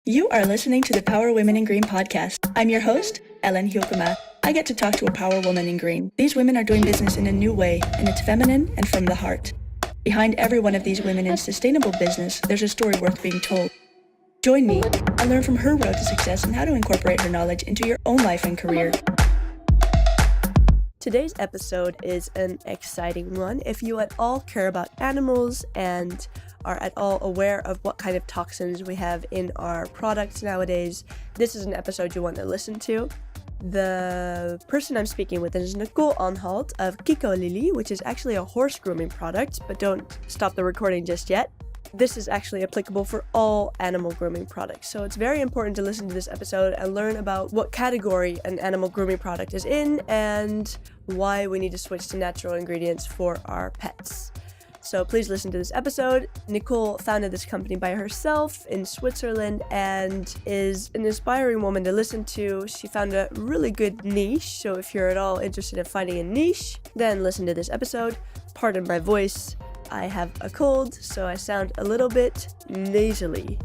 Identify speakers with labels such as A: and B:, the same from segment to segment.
A: You are listening to the Power Women in Green podcast. I'm your host, Ellen Hiokuma. I get to talk to a power woman in green. These women are doing business in a new way, and it's feminine and from the heart. Behind every one of these women in sustainable business, there's a story worth being told. Join me and learn from her road to success and how to incorporate her knowledge into your own life and career. Today's episode is an exciting one. If you at all care about animals and are at all aware of what kind of toxins we have in our products nowadays, this is an episode you want to listen to. The person I'm speaking with is Nicole Anhalt of Kikolily, which is actually a horse grooming product, but don't stop the recording just yet. This is actually applicable for all animal grooming products, so it's very important to listen to this episode and learn about what category an animal grooming product is in and why we need to switch to natural ingredients for our pets. So please listen to this episode. Nicole founded this company by herself in Switzerland and is an inspiring woman to listen to. She found a really good niche, so if you're at all interested in finding a niche, then listen to this episode. Pardon my voice. I have a cold, so I sound a little bit nasally.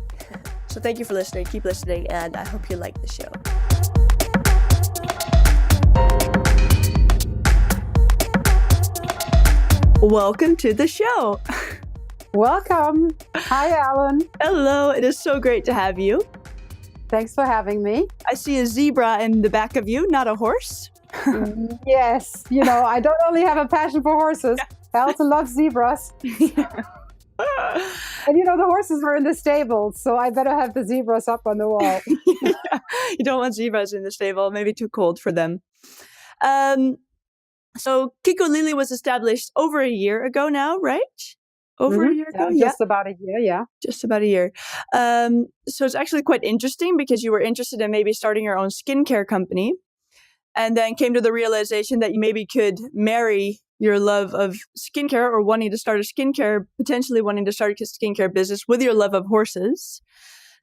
A: So thank you for listening, keep listening, and I hope you like the show. Welcome to the show.
B: Welcome. Hi, Alan.
A: Hello, it is so great to have you.
B: Thanks for having me.
A: I see a zebra in the back of you, not a horse.
B: Yes, I don't only have a passion for horses, I also love zebras. And the horses are in the stable, so I better have the zebras up on the wall.
A: You don't want zebras in the stable, maybe too cold for them. So Kikolily was established over a year ago now, right? Over a year ago?
B: Just about a year, yeah.
A: Just about a year. So it's actually quite interesting because you were interested in maybe starting your own skincare company and then came to the realization that you maybe could marry your love of skincare or potentially wanting to start a skincare business with your love of horses.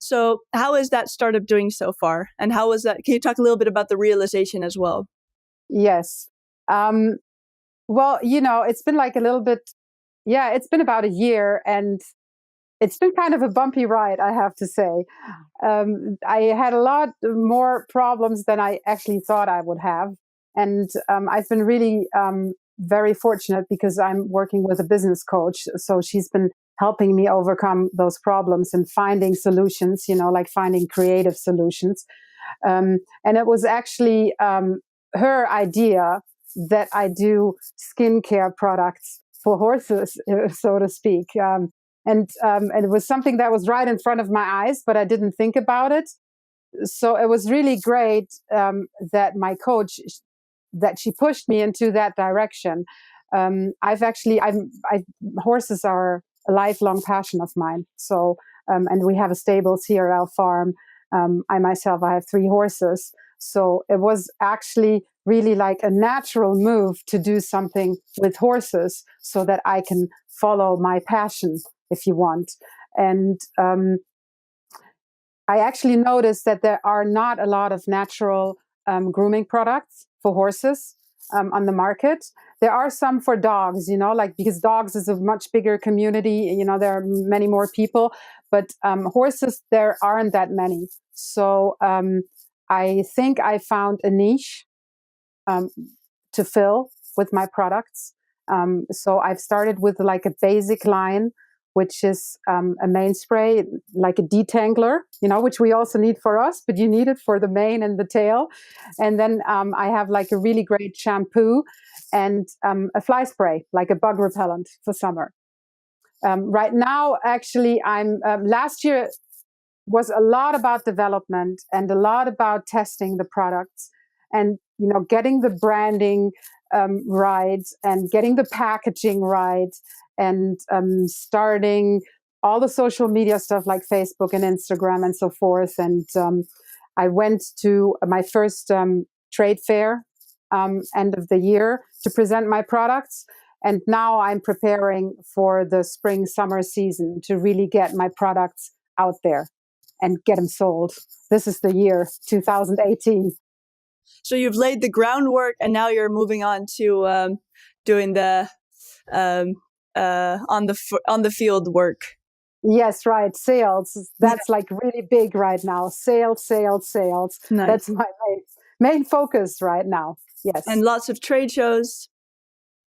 A: So how is that startup doing so far? And how was that? Can you talk a little bit about the realization as well?
B: Yes. Well, it's been like a little bit, it's been about a year and it's been kind of a bumpy ride, I have to say. I had a lot more problems than I actually thought I would have. And I've been really very fortunate because I'm working with a business coach. So she's been helping me overcome those problems and finding solutions, like finding creative solutions. And it was actually her idea that I do skincare products for horses, so to speak. And it was something that was right in front of my eyes, but I didn't think about it. So it was really great that my coach, that she pushed me into that direction. Horses are a lifelong passion of mine. So, and we have stables here at our farm. I have 3 horses. So it was actually really like a natural move to do something with horses so that I can follow my passion, if you want. And I actually noticed that there are not a lot of natural grooming products for horses on the market. There are some for dogs, because dogs is a much bigger community, there are many more people, but horses, there aren't that many. So I think I found a niche to fill with my products. So I've started with like a basic line, which is a mane spray, like a detangler, which we also need for us, but you need it for the mane and the tail. And then I have like a really great shampoo and a fly spray, like a bug repellent for summer. Right now, actually, last year was a lot about development and a lot about testing the products and, getting the branding right and getting the packaging right and starting all the social media stuff like Facebook and Instagram and so forth. And I went to my first trade fair end of the year to present my products. And now I'm preparing for the spring, summer season to really get my products out there and get them sold. This is the year 2018.
A: So you've laid the groundwork and now you're moving on to doing the on the field work.
B: Yes, right. Sales. That's like really big right now. Sales, sales, sales.
A: Nice.
B: That's my main focus right now. Yes.
A: And lots of trade shows.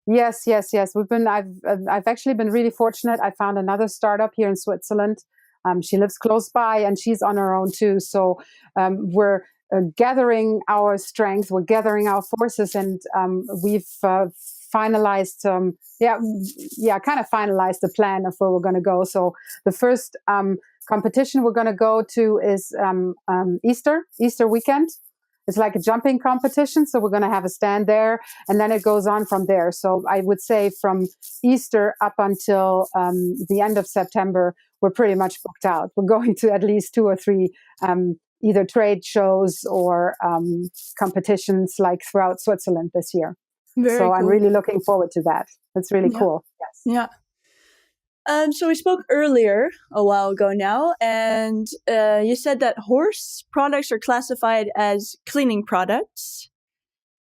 B: Yes, yes, yes. I've actually been really fortunate. I found another startup here in Switzerland. She lives close by, and she's on her own too. So we're gathering our strength, we're gathering our forces, and we've finalized, kind of finalized the plan of where we're going to go. So the first competition we're going to go to is Easter weekend. It's like a jumping competition. So we're going to have a stand there, and then it goes on from there. So I would say from Easter up until the end of September, we're pretty much booked out. We're going to at least 2 or 3 either trade shows or competitions like throughout Switzerland this year.
A: Very
B: So I'm
A: cool.
B: really looking forward to that. It's really cool. Yes.
A: Yeah. So we spoke earlier, a while ago now, and you said that horse products are classified as cleaning products.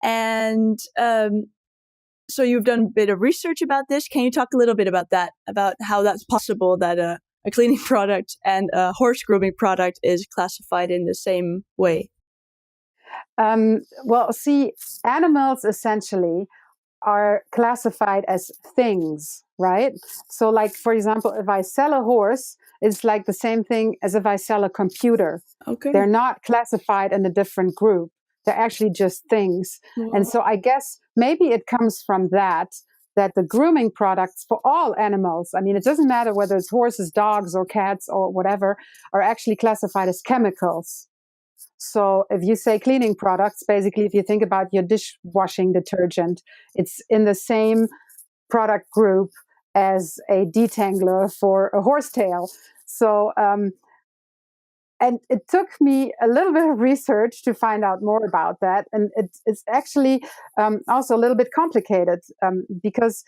A: And so you've done a bit of research about this. Can you talk a little bit about that, about how that's possible that a cleaning product and a horse grooming product is classified in the same way?
B: Well, see, animals essentially are classified as things, right? So, like, for example, if I sell a horse, it's like the same thing as if I sell a computer.
A: Okay.
B: They're not classified in a different group. They're actually just things.
A: Wow.
B: And so I guess maybe it comes from that the grooming products for all animals, I mean, it doesn't matter whether it's horses, dogs, or cats, or whatever, are actually classified as chemicals. So if you say cleaning products, basically, if you think about your dishwashing detergent, it's in the same product group as a detangler for a horsetail. So, and it took me a little bit of research to find out more about that. And it's actually also a little bit complicated because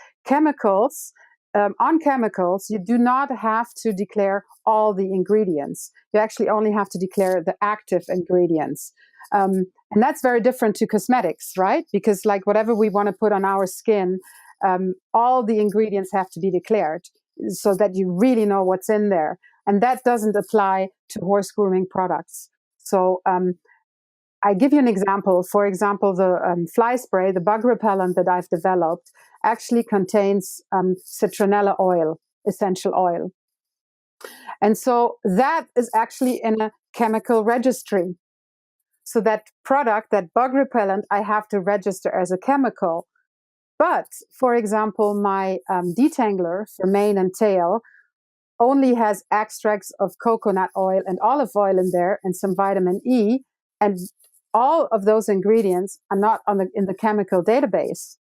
B: on chemicals, you do not have to declare all the ingredients. You actually only have to declare the active ingredients. And that's very different to cosmetics, right? Because like whatever we want to put on our skin, all the ingredients have to be declared so that you really know what's in there. And that doesn't apply to horse grooming products. So I give you an example. For example, the fly spray, the bug repellent that I've developed, actually contains citronella oil, essential oil. And so that is actually in a chemical registry. So that product, that bug repellent, I have to register as a chemical. But, for example, my detangler for mane and tail only has extracts of coconut oil and olive oil in there and some vitamin E. And all of those ingredients are not in the chemical database.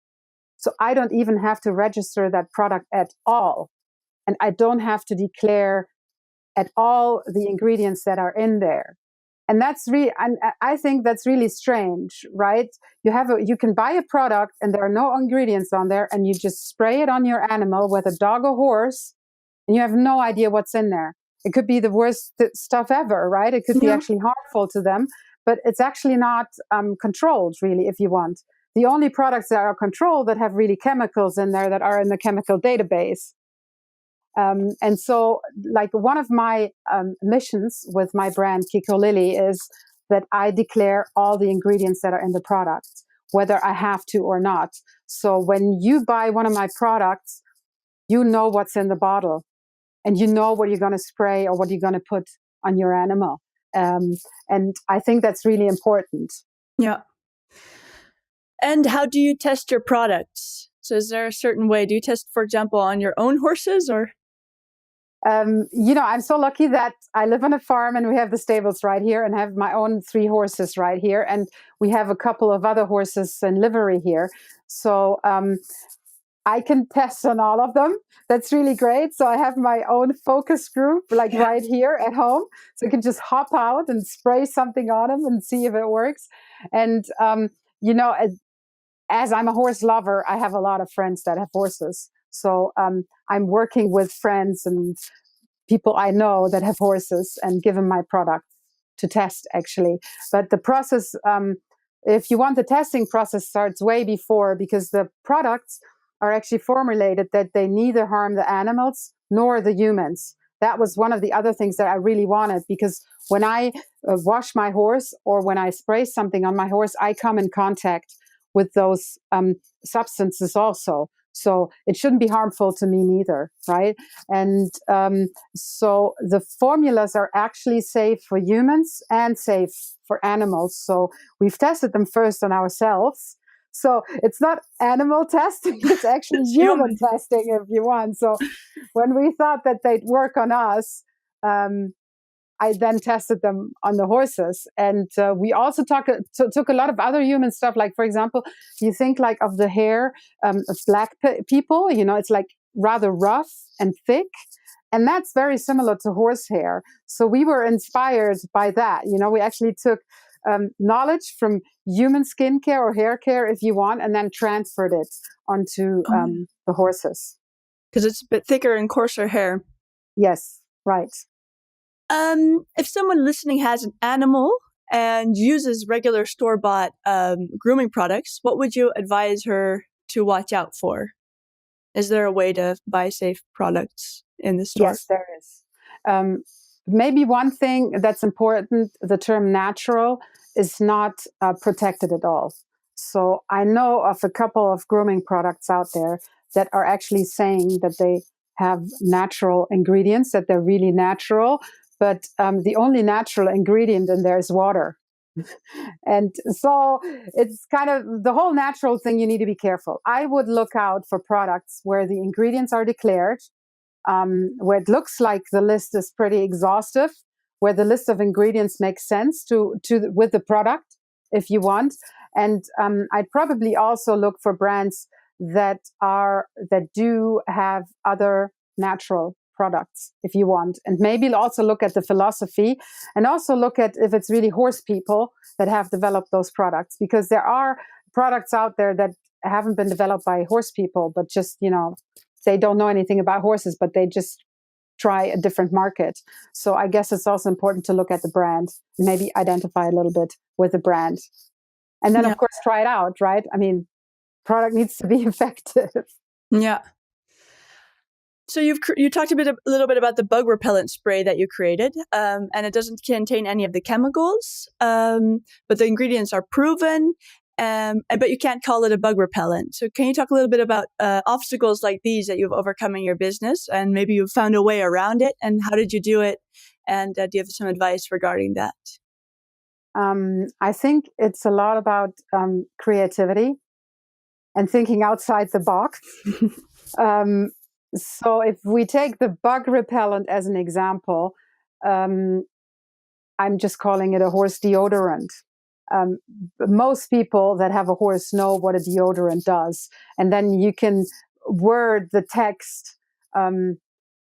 B: So I don't even have to register that product at all. And I don't have to declare at all the ingredients that are in there. And that's really, and I think that's really strange, right? You can buy a product and there are no ingredients on there, and you just spray it on your animal, whether dog or horse, and you have no idea what's in there. It could be the worst stuff ever, right? It could be actually harmful to them, but it's actually not controlled, really, if you want. The only products that are controlled that have really chemicals in there that are in the chemical database. And so, like, one of my missions with my brand Kikolily is that I declare all the ingredients that are in the product, whether I have to or not. So when you buy one of my products, you know what's in the bottle, and you know what you're going to spray or what you're going to put on your animal. And I think that's really important.
A: Yeah. And how do you test your products? So is there a certain way? Do you test, for example, on your own horses, or?
B: I'm so lucky that I live on a farm and we have the stables right here, and have my own 3 horses right here. And we have a couple of other horses in livery here. So I can test on all of them. That's really great. So I have my own focus group right here at home. So I can just hop out and spray something on them and see if it works. And, as I'm a horse lover, I have a lot of friends that have horses. So I'm working with friends and people I know that have horses and give them my product to test, actually. But the process, if you want, the testing process starts way before, because the products are actually formulated that they neither harm the animals nor the humans. that was one of the other things that I really wanted, because when I wash my horse or when I spray something on my horse, I come in contact with those substances also. So it shouldn't be harmful to me neither, right? And so the formulas are actually safe for humans and safe for animals. So we've tested them first on ourselves. So it's not animal testing, it's actually human testing, if you want. So when we thought that they'd work on us, I then tested them on the horses. And we also took a lot of other human stuff. Like, for example, you think like of the hair of black people, it's like rather rough and thick. And that's very similar to horsehair. So we were inspired by that. We actually took knowledge from human skincare or hair care, if you want, and then transferred it onto the horses.
A: Because it's a bit thicker and coarser hair.
B: Yes, right.
A: If someone listening has an animal and uses regular store-bought grooming products, what would you advise her to watch out for? Is there a way to buy safe products in the store?
B: Yes, there is. Maybe one thing that's important, the term natural is not protected at all. So I know of a couple of grooming products out there that are actually saying that they have natural ingredients, that they're really natural, but the only natural ingredient in there is water. And so it's kind of the whole natural thing. You need to be careful. I would look out for products where the ingredients are declared, where it looks like the list is pretty exhaustive, where the list of ingredients makes sense with the product, if you want. And I'd probably also look for brands that do have other natural products, if you want. And maybe also look at the philosophy, and also look at if it's really horse people that have developed those products, because there are products out there that haven't been developed by horse people, but just, they don't know anything about horses, but they just try a different market. So I guess it's also important to look at the brand, maybe identify a little bit with the brand. And then, of course, try it out, right? I mean, product needs to be effective.
A: Yeah. So you talked a little bit about the bug repellent spray that you created, and it doesn't contain any of the chemicals, but the ingredients are proven, but you can't call it a bug repellent. So can you talk a little bit about obstacles like these that you've overcome in your business, and maybe you've found a way around it, and how did you do it, and do you have some advice regarding that?
B: I think it's a lot about creativity and thinking outside the box. So if we take the bug repellent as an example, I'm just calling it a horse deodorant. Most people that have a horse know what a deodorant does. And then you can word the text, the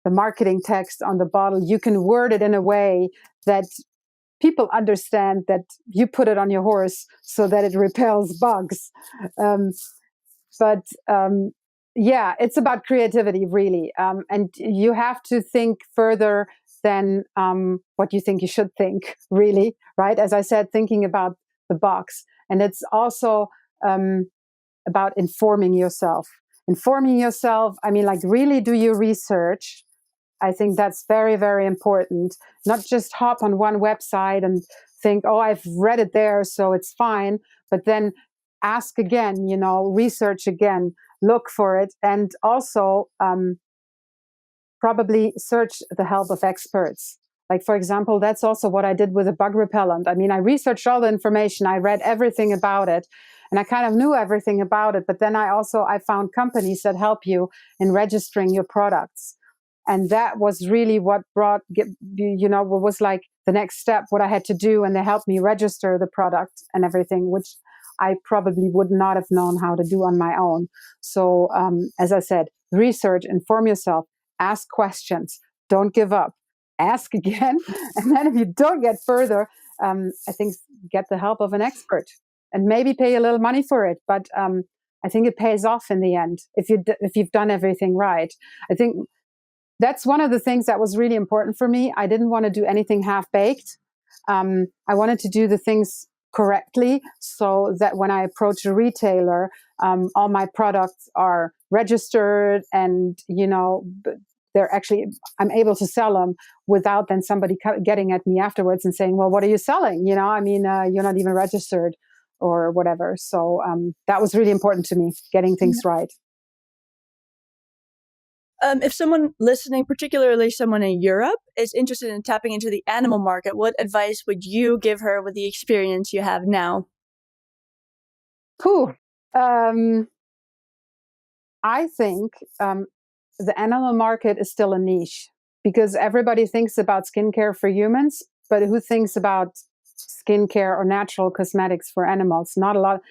B: marketing text on the bottle. You can word it in a way that people understand that you put it on your horse so that it repels bugs. Yeah, it's about creativity, really. And you have to think further than what you think you should think, really, right? As I said, thinking about the box. And it's also about informing yourself. Informing yourself, I mean, like, really do your research. I think that's very, very important. Not just hop on one website and think, oh, I've read it there, so it's fine. But then ask again, research again, look for it, and also probably search the help of experts. Like, for example, that's also what I did with a bug repellent. I mean, I researched all the information, I read everything about it, and I kind of knew everything about it. But then I found companies that help you in registering your products. And that was really what what was like the next step, what I had to do. And they helped me register the product and everything, which I probably would not have known how to do on my own. So, as I said, research, inform yourself, ask questions, don't give up, ask again. And then if you don't get further, I think get the help of an expert and maybe pay a little money for it. But I think it pays off in the end if you've done everything right. I think that's one of the things that was really important for me. I didn't want to do anything half-baked. I wanted to do the things correctly so that when I approach a retailer, all my products are registered and, I'm able to sell them without then somebody getting at me afterwards and saying, well, what are you selling? I mean, you're not even registered or whatever. So that was really important to me, getting things right.
A: If someone listening, particularly someone in Europe, is interested in tapping into the animal market, what advice would you give her with the experience you have now?
B: I think the animal market is still a niche because everybody thinks about skincare for humans, but who thinks about skincare or natural cosmetics for animals? Not a lot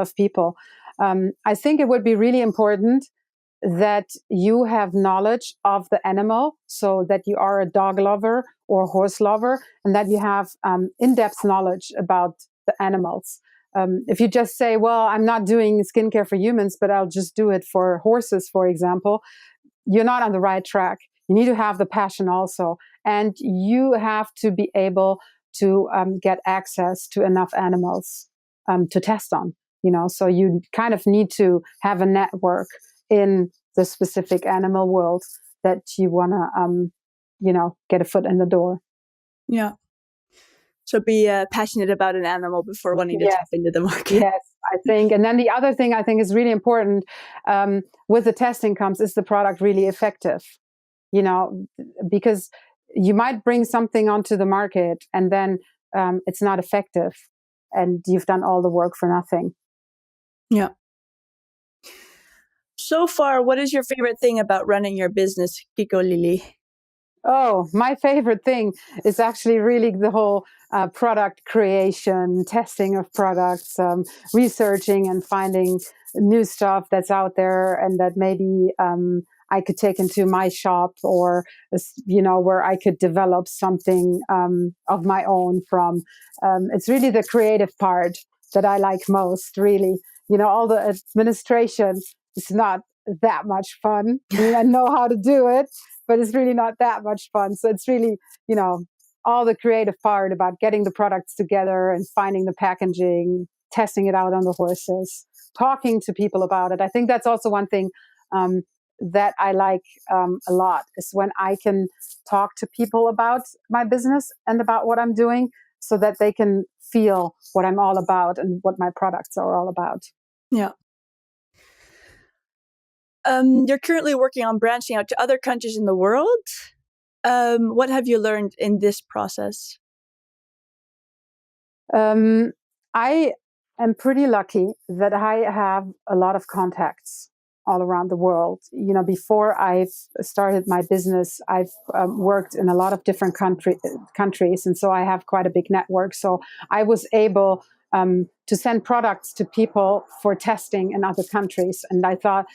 B: of people. I think it would be really important that you have knowledge of the animal, so that you are a dog lover or horse lover, and that you have in-depth knowledge about the animals. If you just say, well, I'm not doing skincare for humans, but I'll just do it for horses, for example, you're not on the right track. You need to have the passion also. And you have to be able to get access to enough animals to test on. So you kind of need to have a network in the specific animal world that you want to, get a foot in the door.
A: Yeah. So be passionate about an animal before wanting to tap into the market.
B: Yes, I think. And then the other thing I think is really important with the testing comes, is the product really effective? Because you might bring something onto the market and then it's not effective and you've done all the work for nothing.
A: Yeah. So far, what is your favorite thing about running your business, Kikolily?
B: Oh, my favorite thing is actually really the whole product creation, testing of products, researching and finding new stuff that's out there and that maybe I could take into my shop, or, where I could develop something of my own from. It's really the creative part that I like most, really. All the administration is not that much fun. I mean, I know how to do it, but it's really not that much fun. So it's really, all the creative part about getting the products together and finding the packaging, testing it out on the horses, talking to people about it. I think that's also one thing that I like a lot, is when I can talk to people about my business and about what I'm doing, so that they can feel what I'm all about and what my products are all about.
A: Yeah. You're currently working on branching out to other countries in the world. What have you learned in this process?
B: I am pretty lucky that I have a lot of contacts all around the world. Before I've started my business, I've worked in a lot of different countries, and so I have quite a big network. So I was able to send products to people for testing in other countries, and I thought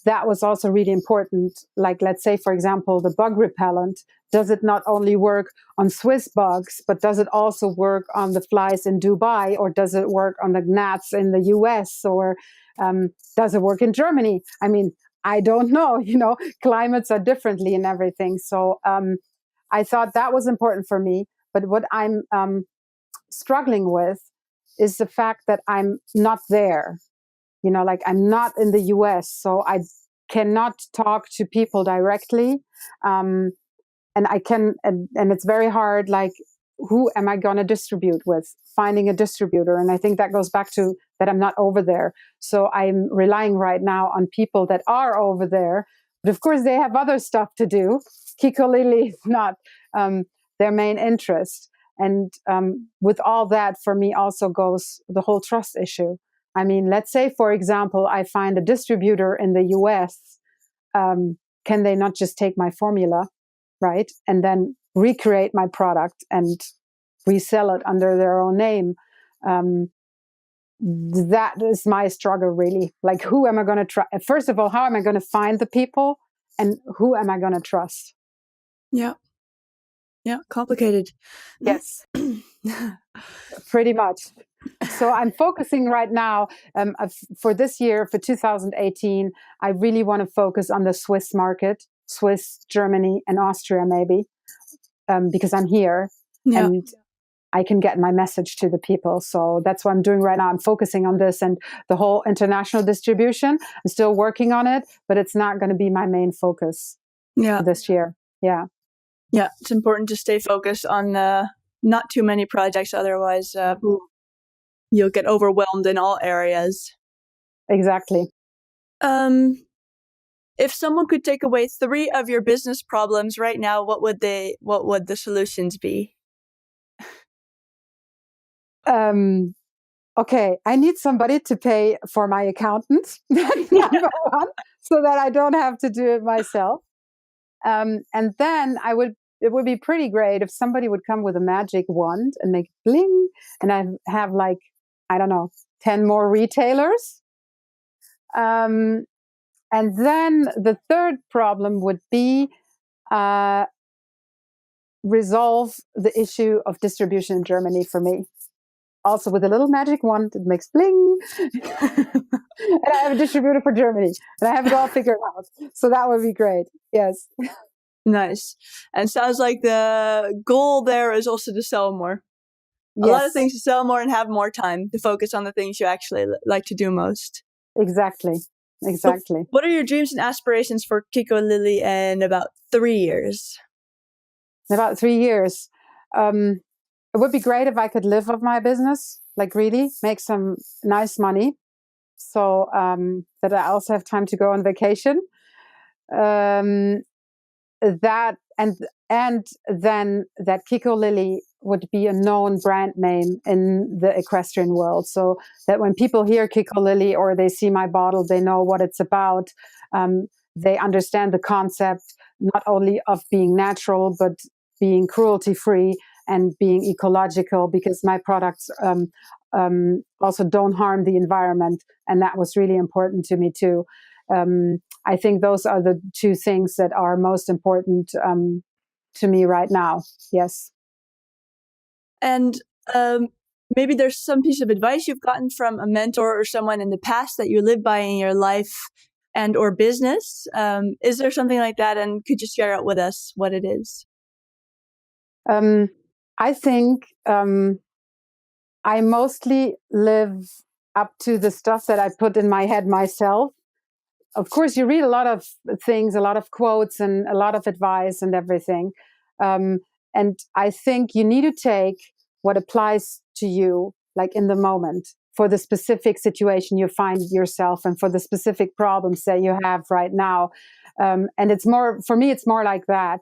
B: that was also really important. Like, let's say, for example, the bug repellent. Does it not only work on Swiss bugs, but does it also work on the flies in Dubai, or does it work on the gnats in the US, or does it work in Germany? I mean, I don't know, climates are differently and everything. So I thought that was important for me. But what I'm struggling with is the fact that I'm not there. Like, I'm not in the US, so I cannot talk to people directly. And it's very hard, like, who am I going to distribute with? Finding a distributor. And I think that goes back to that I'm not over there. So I'm relying right now on people that are over there. But of course, they have other stuff to do. Kikolily is not their main interest. And with all that, for me, also goes the whole trust issue. I mean, let's say, for example, I find a distributor in the US. Can they not just take my formula, right, and then recreate my product and resell it under their own name? That is my struggle, really. Like, who am I going to trust? First of all, how am I going to find the people, and who am I going to trust?
A: Yeah. Yeah, complicated.
B: Yes. Pretty much. So I'm focusing right now for this year, for 2018, I really want to focus on the Swiss market, Swiss, Germany, and Austria, maybe, because I'm here and I can get my message to the people. So that's what I'm doing right now. I'm focusing on this, and the whole international distribution. I'm still working on it, but it's not going to be my main focus.
A: Yeah.
B: this year. Yeah.
A: Yeah. It's important to stay focused on not too many projects. Otherwise, you'll get overwhelmed in all areas.
B: Exactly.
A: If someone could take away 3 of your business problems right now, what would the solutions be?
B: Okay, I need somebody to pay for my accountant. That's number one, so that I don't have to do it myself. And then it would be pretty great if somebody would come with a magic wand and make bling, and I have like, I don't know, 10 more retailers. And then the third problem would be resolve the issue of distribution in Germany for me. Also with a little magic wand, it makes bling. And I have a distributor for Germany, and I have it all figured out. So that would be great. Yes.
A: Nice. And sounds like the goal there is also to sell more. A lot of
B: Yes.
A: things to sell more and have more time to focus on the things you actually like to do most.
B: Exactly. Exactly.
A: What are your dreams and aspirations for Kikolily in about 3 years?
B: In about 3 years. It would be great if I could live of my business, like really make some nice money, so that I also have time to go on vacation. That and then that Kikolily would be a known brand name in the equestrian world, so that when people hear Kikolily or they see my bottle, they know what it's about. They understand the concept not only of being natural, but being cruelty free and being ecological, because my products also don't harm the environment, and that was really important to me too. I think those are the 2 things that are most important to me right now. Yes.
A: And maybe there's some piece of advice you've gotten from a mentor or someone in the past that you live by in your life and or business. Is there something like that? And could you share it with us what it is?
B: I think I mostly live up to the stuff that I put in my head myself. Of course, you read a lot of things, a lot of quotes, and a lot of advice and everything. Um, and I think you need to take what applies to you, like in the moment, for the specific situation you find yourself and for the specific problems that you have right now. And it's more, for me, it's more like that.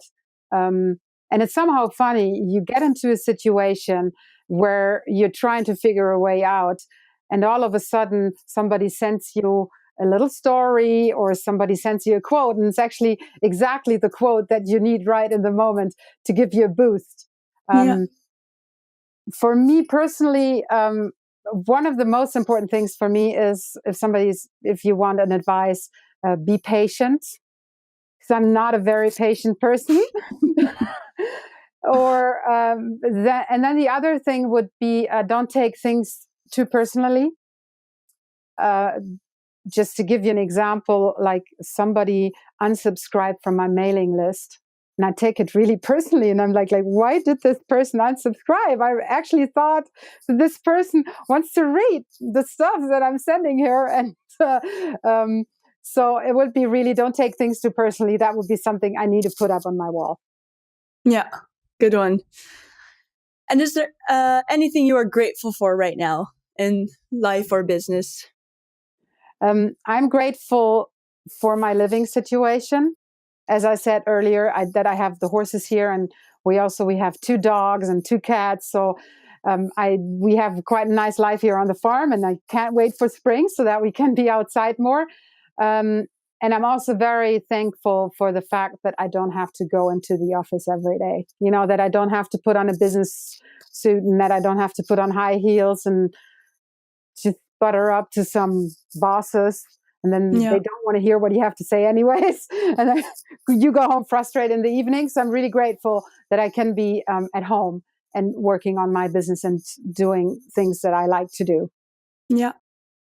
B: And it's somehow funny. You get into a situation where you're trying to figure a way out, and all of a sudden, somebody sends you a little story, or somebody sends you a quote, and it's actually exactly the quote that you need right in the moment to give you a boost.
A: Yeah.
B: For me personally, one of the most important things for me is if you want an advice, be patient, because I'm not a very patient person. And then the other thing would be, don't take things too personally. Uh, just to give you an example, like somebody unsubscribed from my mailing list, and I take it really personally, and I'm like, why did this person unsubscribe? I actually thought that this person wants to read the stuff that I'm sending here, and so it would be really, don't take things too personally. That would be something I need to put up on my wall.
A: Yeah, good one. And is there anything you are grateful for right now in life or business?
B: I'm grateful for my living situation. As I said earlier, that I have the horses here, and we have 2 dogs and 2 cats. So we have quite a nice life here on the farm, and I can't wait for spring so that we can be outside more. And I'm also very thankful for the fact that I don't have to go into the office every day. That I don't have to put on a business suit, and that I don't have to put on high heels and just butter up to some bosses, and then they don't want to hear what you have to say anyways. And then you go home frustrated in the evening. So I'm really grateful that I can be at home and working on my business and doing things that I like to do.
A: Yeah.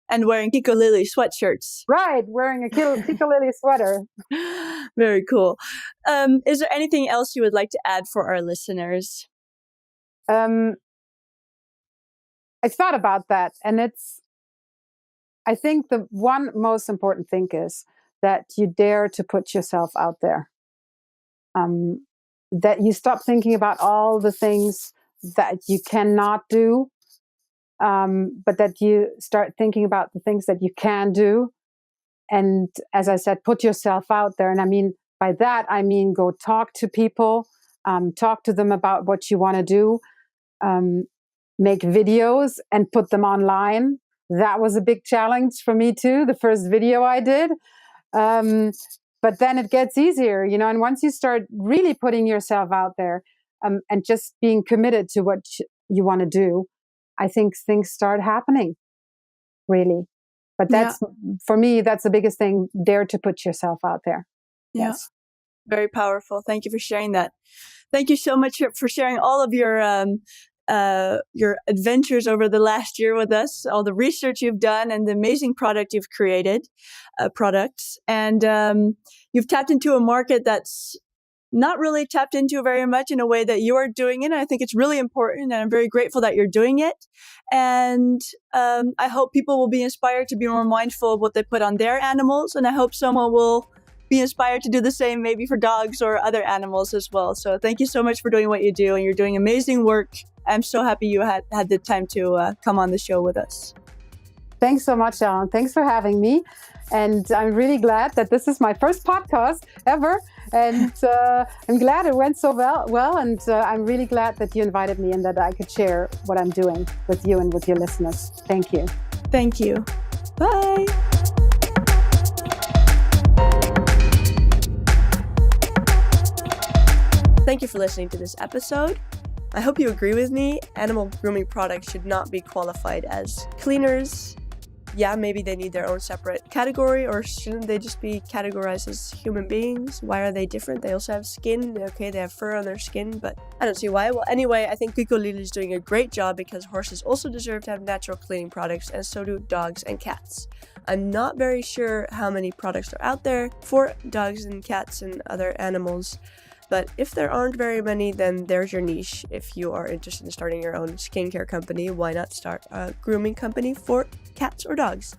A: And wearing Kikolily sweatshirts.
B: Right, wearing a Kikolily sweater.
A: Very cool. Is there anything else you would like to add for our listeners?
B: I thought about that, and I think the one most important thing is that you dare to put yourself out there. that you stop thinking about all the things that you cannot do, but that you start thinking about the things that you can do. And as I said, put yourself out there. And I mean, by that, I mean, go talk to people, talk to them about what you want to do, make videos and put them online. That was a big challenge for me too, the first video I did. But then it gets easier, and once you start really putting yourself out there, and just being committed to what you want to do, I think things start happening, really. But that's, for me, that's the biggest thing. Dare to put yourself out there.
C: Yeah.
B: Yes.
C: Very powerful. Thank you for sharing that. Thank you so much for sharing all of your adventures over the last year with us, all the research you've done and the amazing product you've created, products. And you've tapped into a market that's not really tapped into very much in a way that you are doing it. And I think it's really important, and I'm very grateful that you're doing it. And I hope people will be inspired to be more mindful of what they put on their animals. And I hope someone will be inspired to do the same, maybe for dogs or other animals as well. So thank you so much for doing what you do, and you're doing amazing work. I'm so happy you had the time to come on the show with us.
B: Thanks so much, Ellen. Thanks for having me. And I'm really glad that this is my first podcast ever. And I'm glad it went so well. And I'm really glad that you invited me and that I could share what I'm doing with you and with your listeners. Thank you.
C: Thank you. Bye.
A: Thank you for listening to this episode. I hope you agree with me. Animal grooming products should not be qualified as cleaners. Yeah, maybe they need their own separate category, or shouldn't they just be categorized as human beings? Why are they different? They also have skin. Okay, they have fur on their skin, but I don't see why. Well, anyway, I think Kikolily is doing a great job because horses also deserve to have natural cleaning products, and so do dogs and cats. I'm not very sure how many products are out there for dogs and cats and other animals. But if there aren't very many, then there's your niche. If you are interested in starting your own skincare company, why not start a grooming company for cats or dogs?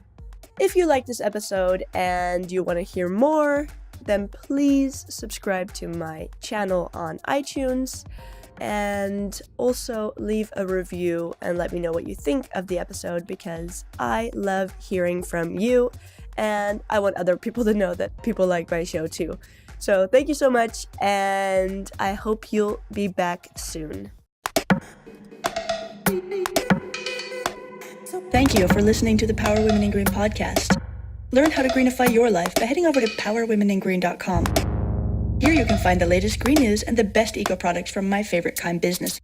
A: If you like this episode and you want to hear more, then please subscribe to my channel on iTunes and also leave a review and let me know what you think of the episode, because I love hearing from you and I want other people to know that people like my show too. So thank you so much, and I hope you'll be back soon.
C: Thank you for listening to the Power Women in Green podcast. Learn how to greenify your life by heading over to powerwomeningreen.com. Here you can find the latest green news and the best eco products from my favorite kind business.